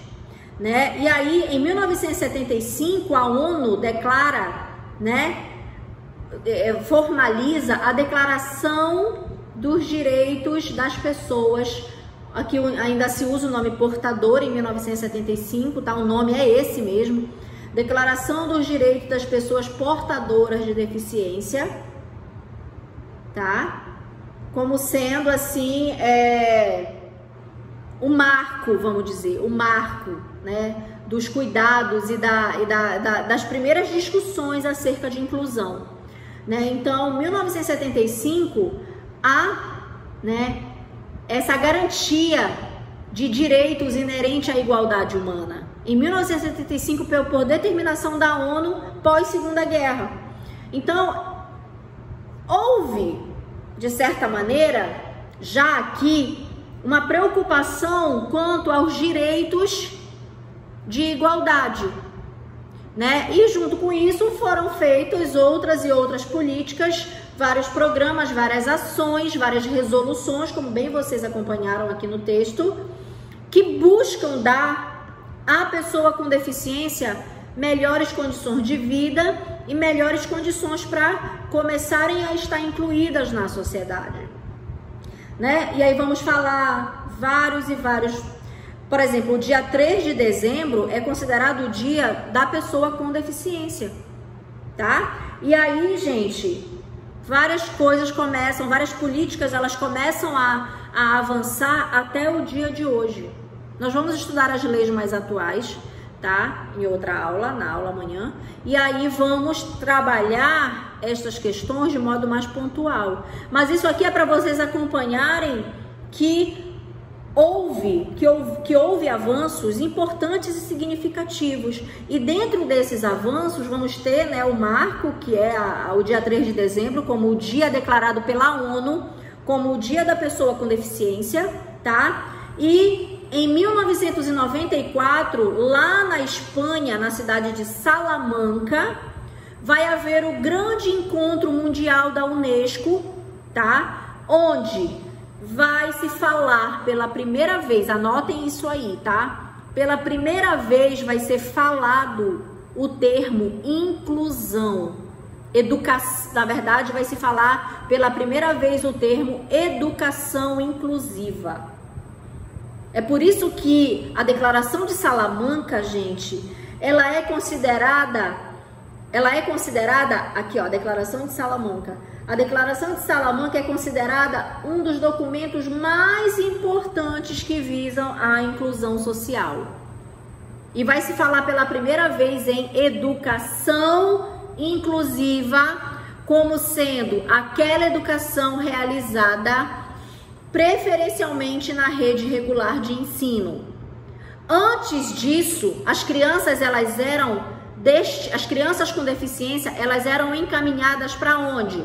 né? E aí, em 1975, a ONU declara, né, formaliza a Declaração dos Direitos das Pessoas. Aqui ainda se usa o nome portador em 1975, tá? O nome é esse mesmo. Declaração dos Direitos das Pessoas Portadoras de Deficiência, tá? Como sendo assim, o marco, vamos dizer, o marco, né, dos cuidados e das primeiras discussões acerca de inclusão, né? Então, em 1975, há, né, essa garantia de direitos inerente à igualdade humana. Em 1975, por determinação da ONU, pós-Segunda Guerra. Então, houve, de certa maneira, já aqui, uma preocupação quanto aos direitos de igualdade, né? E junto com isso foram feitas outras e outras políticas, vários programas, várias ações, várias resoluções, como bem vocês acompanharam aqui no texto, que buscam dar à pessoa com deficiência melhores condições de vida e melhores condições para começarem a estar incluídas na sociedade, né? E aí vamos falar vários e vários. Por exemplo, o dia 3 de dezembro é considerado o dia da pessoa com deficiência, tá? E aí, gente, várias coisas começam, várias políticas, elas começam a avançar até o dia de hoje. Nós vamos estudar as leis mais atuais, tá? Em outra aula, na aula amanhã. E aí vamos trabalhar estas questões de modo mais pontual. Mas isso aqui é para vocês acompanharem que houve avanços importantes e significativos. E dentro desses avanços vamos ter, né, o marco, que é o dia 3 de dezembro, como o dia declarado pela ONU, como o dia da pessoa com deficiência, tá? E em 1994, lá na Espanha, na cidade de Salamanca, vai haver o grande encontro mundial da Unesco, tá? Onde vai se falar pela primeira vez, anotem isso aí, tá? Pela primeira vez vai ser falado o termo inclusão. Na verdade, vai se falar pela primeira vez o termo educação inclusiva. É por isso que a Declaração de Salamanca, gente, ela é considerada aqui, ó, a Declaração de Salamanca. A Declaração de Salamanca é considerada um dos documentos mais importantes que visam a inclusão social. E vai se falar pela primeira vez em educação inclusiva, como sendo aquela educação realizada preferencialmente na rede regular de ensino. Antes disso, as crianças com deficiência, elas eram encaminhadas para onde?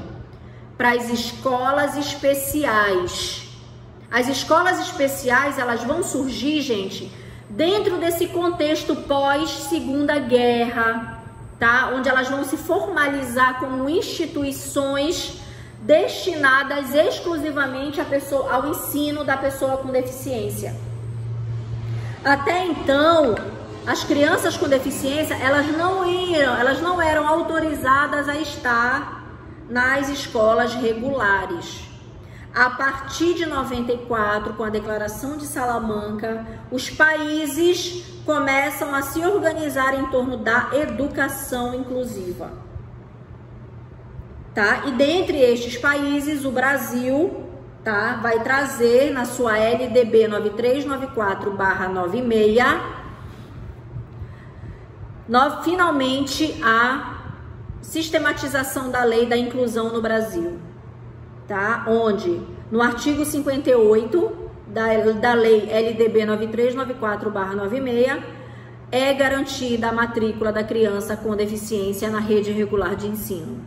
Para as escolas especiais. As escolas especiais, elas vão surgir, gente, dentro desse contexto pós-Segunda Guerra, tá? Onde elas vão se formalizar como instituições destinadas exclusivamente ao ensino da pessoa com deficiência. Até então, as crianças com deficiência, elas não eram autorizadas a estar nas escolas regulares. A partir de 94, com a Declaração de Salamanca, os países começam a se organizar em torno da educação inclusiva. Tá? E dentre estes países, o Brasil, tá, vai trazer na sua LDB 9394/96 finalmente a sistematização da lei da inclusão no Brasil, tá? Onde, no artigo 58 da lei LDB 9394/96, é garantida a matrícula da criança com deficiência na rede regular de ensino.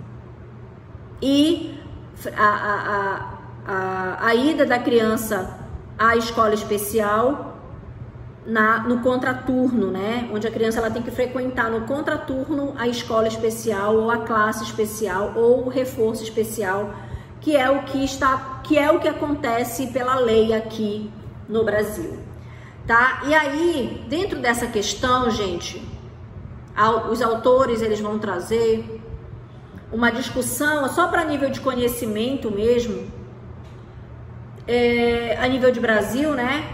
E a ida da criança à escola especial no contraturno, né? Onde a criança ela tem que frequentar no contraturno a escola especial ou a classe especial ou o reforço especial, que é o que acontece pela lei aqui no Brasil, tá? E aí, dentro dessa questão, gente, os autores eles vão trazer uma discussão só para nível de conhecimento mesmo, a nível de Brasil, né?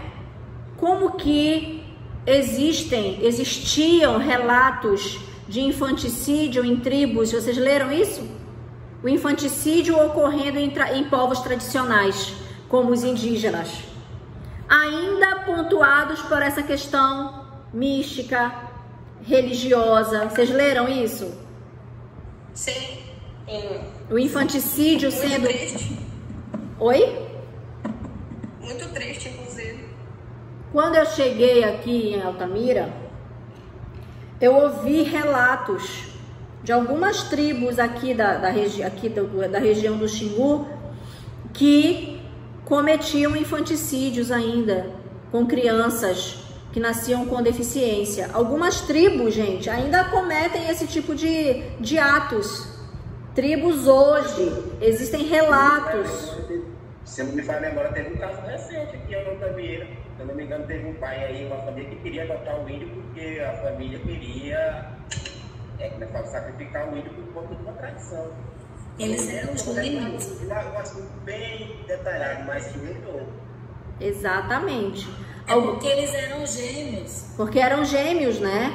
Como que existiam relatos de infanticídio em tribos, vocês leram isso? O infanticídio ocorrendo em povos tradicionais, como os indígenas, ainda pontuados por essa questão mística, religiosa. Vocês leram isso? Sim. O infanticídio muito sendo... triste. Oi? Muito triste, inclusive. Quando eu cheguei aqui em Altamira, eu ouvi relatos de algumas tribos aqui da região do Xingu que cometiam infanticídios ainda com crianças que nasciam com deficiência. Algumas tribos, gente, ainda cometem esse tipo de atos. Tribos hoje, existem relatos. Se não me falha a memória, teve um caso recente aqui em Altamira. Se eu não me engano, teve um pai aí, uma família que queria adotar um índio porque a família queria sacrificar o índio por conta de uma tradição. Eles eram gêmeos. Um assunto bem detalhado, mas que muito. Exatamente. É porque eles eram gêmeos. Porque eram gêmeos, né?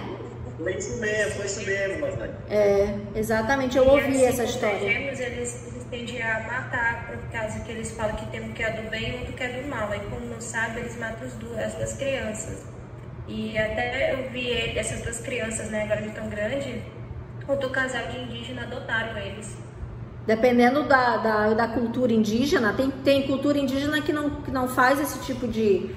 Foi isso mesmo, Marcelo. Exatamente, eu ouvi essa história. Os gêmeos, eles tendem a matar, por causa que eles falam que tem um que é do bem e outro que é do mal. Aí, como não sabe, eles matam as duas crianças. E até eu vi essas duas crianças, né, agora de tão grande, outro casal de indígena adotaram eles. Dependendo da cultura indígena, tem cultura indígena que não faz esse tipo de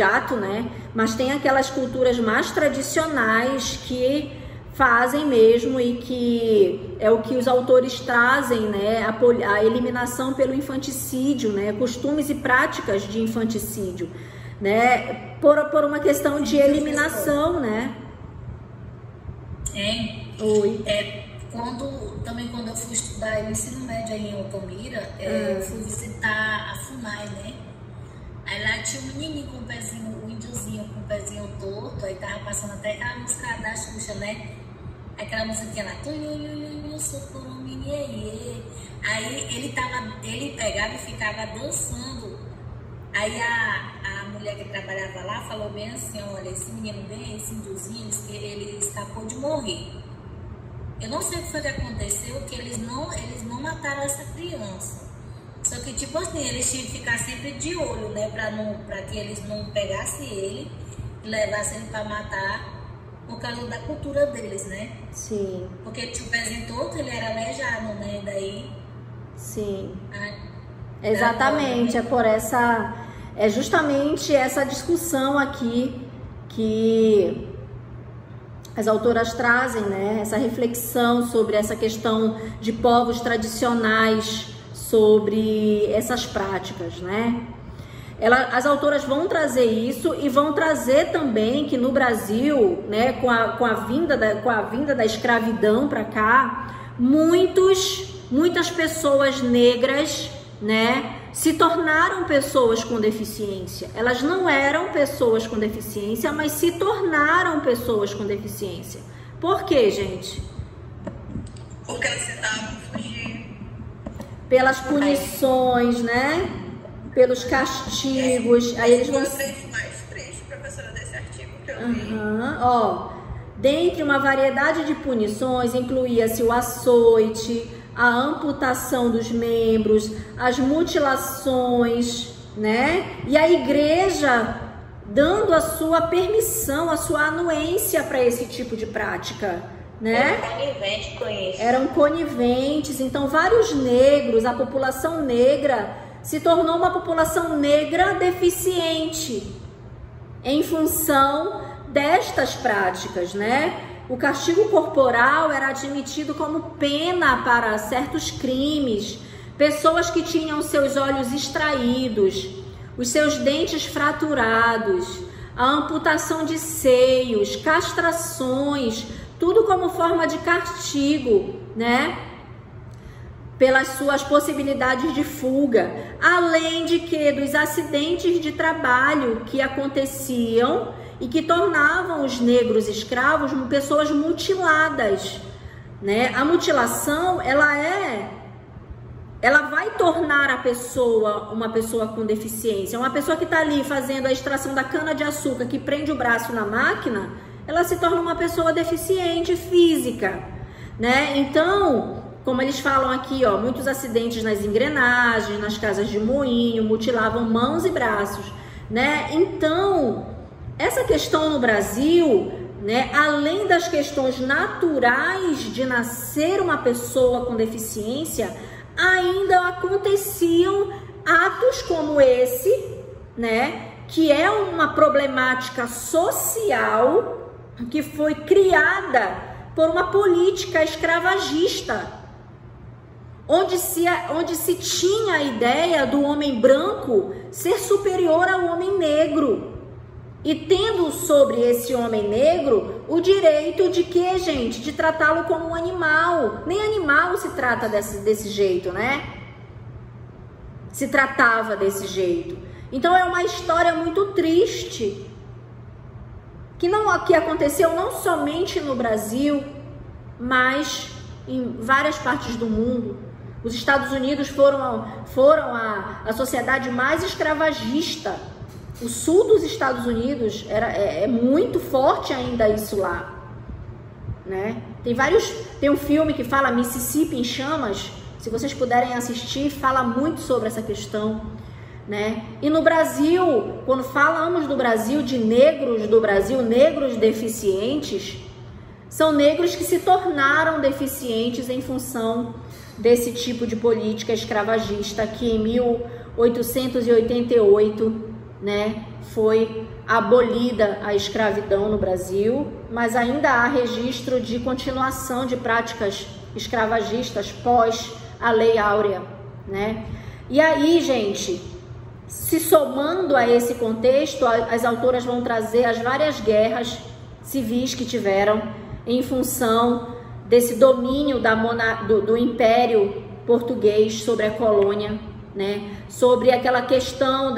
ato, né? Mas tem aquelas culturas mais tradicionais que fazem mesmo e que é o que os autores trazem, né? A eliminação pelo infanticídio, né? Costumes e práticas de infanticídio, né? Por uma questão de eliminação, né? Oi. Quando eu fui estudar o ensino médio aí em Altamira, eu fui visitar a FUNAI, né? Aí lá tinha um menininho com o pezinho, um índiozinho com o pezinho torto, aí tava passando até aquela música da Xuxa, né? Aquela musiquinha lá, aí ele pegava e ficava dançando. Aí a mulher que trabalhava lá falou bem assim, olha, esse menino bem, esse índiozinho, ele escapou de morrer. Eu não sei o que foi que aconteceu, que eles não mataram essa criança. Só que, tipo assim, eles tinham que ficar sempre de olho, né? Pra que eles não pegassem ele e levassem ele pra matar por causa da cultura deles, né? Sim. Porque tinha o pezinho todo, ele era aleijado, né? Daí... Sim. Exatamente, é justamente essa discussão aqui que as autoras trazem, né? Essa reflexão sobre essa questão de povos tradicionais, sobre essas práticas, né? As autoras vão trazer isso e vão trazer também que no Brasil, né, com a vinda da escravidão para cá, muitas pessoas negras, né, se tornaram pessoas com deficiência. Elas não eram pessoas com deficiência, mas se tornaram pessoas com deficiência. Por quê, gente? Porque elas tentavam fugir. Pelas punições, né? Pelos castigos. Aí eles vão... O trecho mais triste, professora, desse artigo que eu vi. Ó, dentre uma variedade de punições, incluía-se o açoite, a amputação dos membros, as mutilações, né? E a igreja dando a sua permissão, a sua anuência para esse tipo de prática, né? Era conivente com isso. Eram coniventes. Então, vários negros, a população negra se tornou uma população negra deficiente em função destas práticas, né? O castigo corporal era admitido como pena para certos crimes. Pessoas que tinham seus olhos extraídos, os seus dentes fraturados, a amputação de seios, castrações, tudo como forma de castigo, né? Pelas suas possibilidades de fuga, além de que dos acidentes de trabalho que aconteciam e que tornavam os negros escravos pessoas mutiladas, né? A mutilação, ela vai tornar a pessoa uma pessoa com deficiência. Uma pessoa que está ali fazendo a extração da cana-de-açúcar, que prende o braço na máquina, ela se torna uma pessoa deficiente física, né? Então, como eles falam aqui, ó, muitos acidentes nas engrenagens, nas casas de moinho, mutilavam mãos e braços, né? Então, essa questão no Brasil, né, além das questões naturais de nascer uma pessoa com deficiência, ainda aconteciam atos como esse, né, que é uma problemática social que foi criada por uma política escravagista, onde se tinha a ideia do homem branco ser superior ao homem negro, e tendo sobre esse homem negro o direito de que, gente, de tratá-lo como um animal. Nem animal se trata desse jeito, né? Se tratava desse jeito. Então é uma história muito triste, que aconteceu não somente no Brasil, mas em várias partes do mundo. Os Estados Unidos foram a sociedade mais escravagista. O sul dos Estados Unidos é muito forte ainda isso lá, né? Tem um filme que fala Mississippi em Chamas, se vocês puderem assistir, fala muito sobre essa questão, né? E no Brasil, quando falamos do Brasil, de negros do Brasil, negros deficientes, são negros que se tornaram deficientes em função desse tipo de política escravagista que em 1888, né, foi abolida a escravidão no Brasil, mas ainda há registro de continuação de práticas escravagistas pós a Lei Áurea, né? E aí, gente, se somando a esse contexto, as autoras vão trazer as várias guerras civis que tiveram em função desse domínio do Império Português sobre a colônia, né? Sobre aquela questão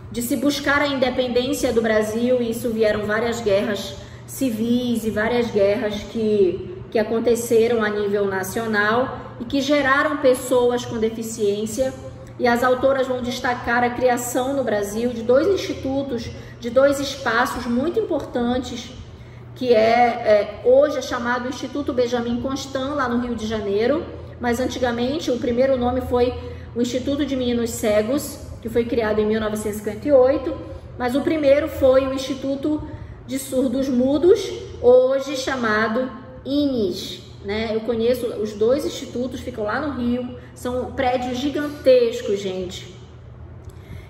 de se buscar a independência do Brasil, e isso vieram várias guerras civis e várias guerras que aconteceram a nível nacional e que geraram pessoas com deficiência. E as autoras vão destacar a criação no Brasil de dois institutos, de dois espaços muito importantes, que hoje é chamado Instituto Benjamin Constant, lá no Rio de Janeiro, mas antigamente o primeiro nome foi o Instituto de Meninos Cegos, que foi criado em 1958, mas o primeiro foi o Instituto de Surdos Mudos, hoje chamado INES, né? Eu conheço os dois institutos, ficam lá no Rio, são prédios gigantescos, gente.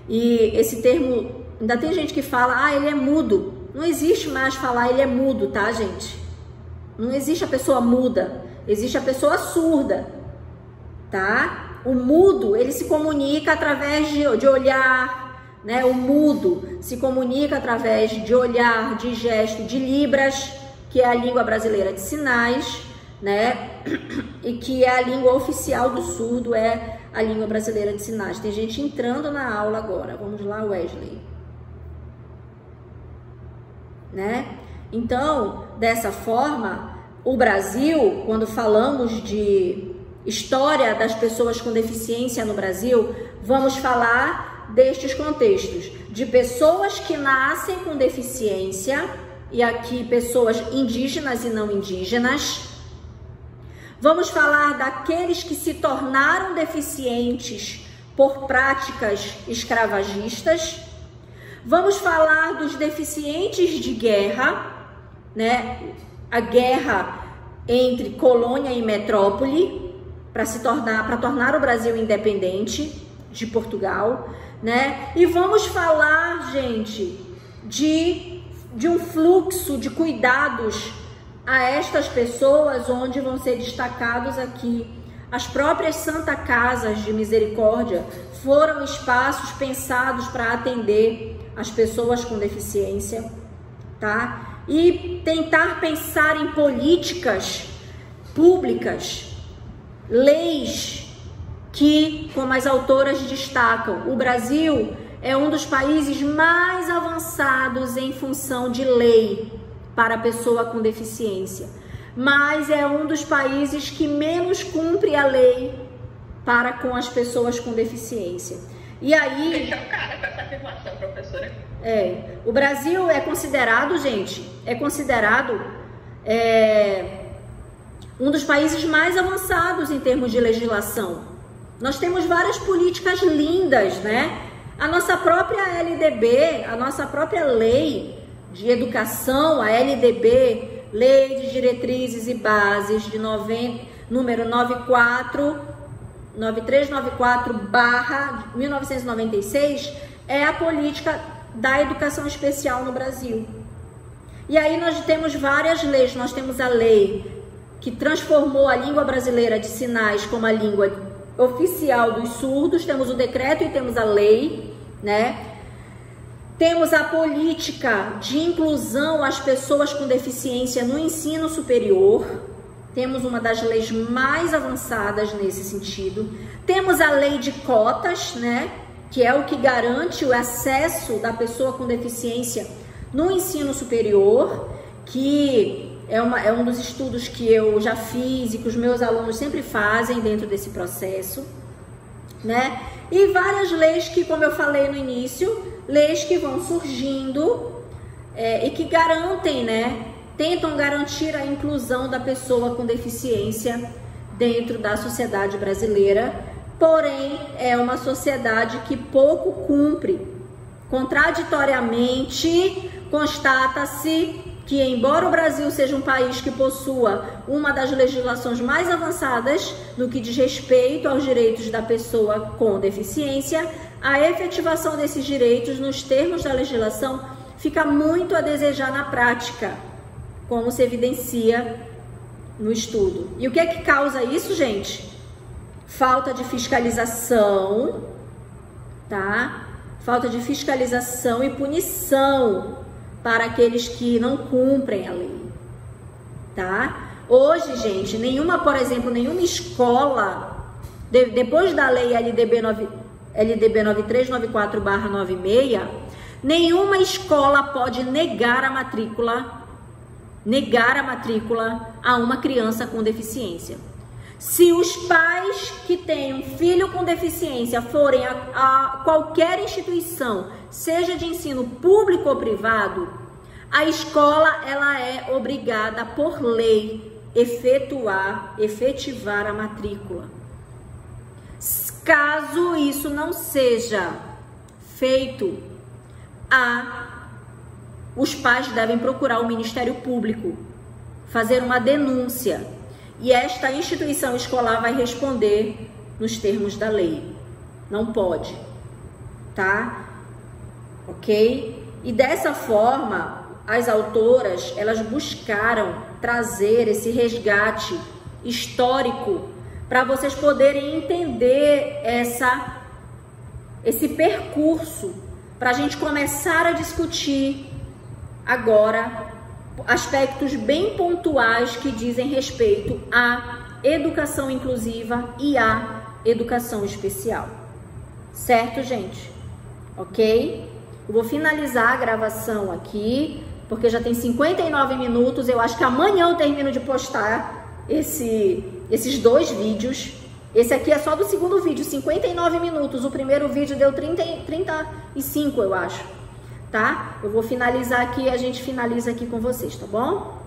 E esse termo, ainda tem gente que fala, ele é mudo. Não existe mais falar ele é mudo, tá, gente? Não existe a pessoa muda, existe a pessoa surda, tá? O mudo, ele se comunica através de olhar, né? O mudo se comunica através de olhar, de gesto, de libras, que é a língua brasileira de sinais, né? E que é a língua oficial do surdo, é a língua brasileira de sinais. Tem gente entrando na aula agora. Vamos lá, Wesley. Né? Então, dessa forma, o Brasil, quando falamos de história das pessoas com deficiência no Brasil, vamos falar destes contextos, de pessoas que nascem com deficiência, e aqui pessoas indígenas e não indígenas. Vamos falar daqueles que se tornaram deficientes por práticas escravagistas. Vamos falar dos deficientes de guerra, né? a guerra entre colônia e metrópole para tornar o Brasil independente de Portugal, né? E vamos falar, gente, de um fluxo de cuidados a estas pessoas, onde vão ser destacados aqui as próprias Santa Casas de Misericórdia. Foram espaços pensados para atender as pessoas com deficiência, tá? E tentar pensar em políticas públicas, leis que, como as autoras destacam, o Brasil é um dos países mais avançados em função de lei para a pessoa com deficiência, mas é um dos países que menos cumpre a lei para com as pessoas com deficiência. E aí... Deixa o cara com essa afirmação, professora. O Brasil é considerado, gente, um dos países mais avançados em termos de legislação. Nós temos várias políticas lindas, né? A nossa própria LDB, a nossa própria lei de educação, a LDB, Lei de Diretrizes e Bases, de número 9394/1996, é a política da educação especial no Brasil. E aí nós temos várias leis. Nós temos a lei que transformou a língua brasileira de sinais como a língua oficial dos surdos, temos o decreto e temos a lei, né? Temos a política de inclusão às pessoas com deficiência no ensino superior, temos uma das leis mais avançadas nesse sentido. Temos a lei de cotas, né? Que é o que garante o acesso da pessoa com deficiência no ensino superior, que é um dos estudos que eu já fiz e que os meus alunos sempre fazem dentro desse processo, né? E várias leis que, como eu falei no início, leis que vão surgindo e que garantem, né? Tentam garantir a inclusão da pessoa com deficiência dentro da sociedade brasileira, porém é uma sociedade que pouco cumpre. Contraditoriamente, constata-se que, embora o Brasil seja um país que possua uma das legislações mais avançadas no que diz respeito aos direitos da pessoa com deficiência, a efetivação desses direitos nos termos da legislação fica muito a desejar na prática, como se evidencia no estudo. E o que é que causa isso, gente? Falta de fiscalização, tá? Falta de fiscalização e punição para aqueles que não cumprem a lei, tá? Hoje, gente, por exemplo, nenhuma escola, depois da lei LDB 9394/96, nenhuma escola pode negar a matrícula a uma criança com deficiência. Se os pais que têm um filho com deficiência forem a qualquer instituição, seja de ensino público ou privado, a escola ela é obrigada por lei efetivar a matrícula. Caso isso não seja feito, os pais devem procurar o Ministério Público, fazer uma denúncia. E esta instituição escolar vai responder nos termos da lei. Não pode, tá? Ok? E dessa forma, as autoras, elas buscaram trazer esse resgate histórico para vocês poderem entender esse percurso, para a gente começar a discutir agora aspectos bem pontuais que dizem respeito à educação inclusiva e à educação especial. Certo, gente? Ok? Eu vou finalizar a gravação aqui, porque já tem 59 minutos. Eu acho que amanhã eu termino de postar esses 2 vídeos. Esse aqui é só do segundo vídeo, 59 minutos. O primeiro vídeo deu 35, eu acho. Tá? Eu vou finalizar aqui e a gente finaliza aqui com vocês, tá bom?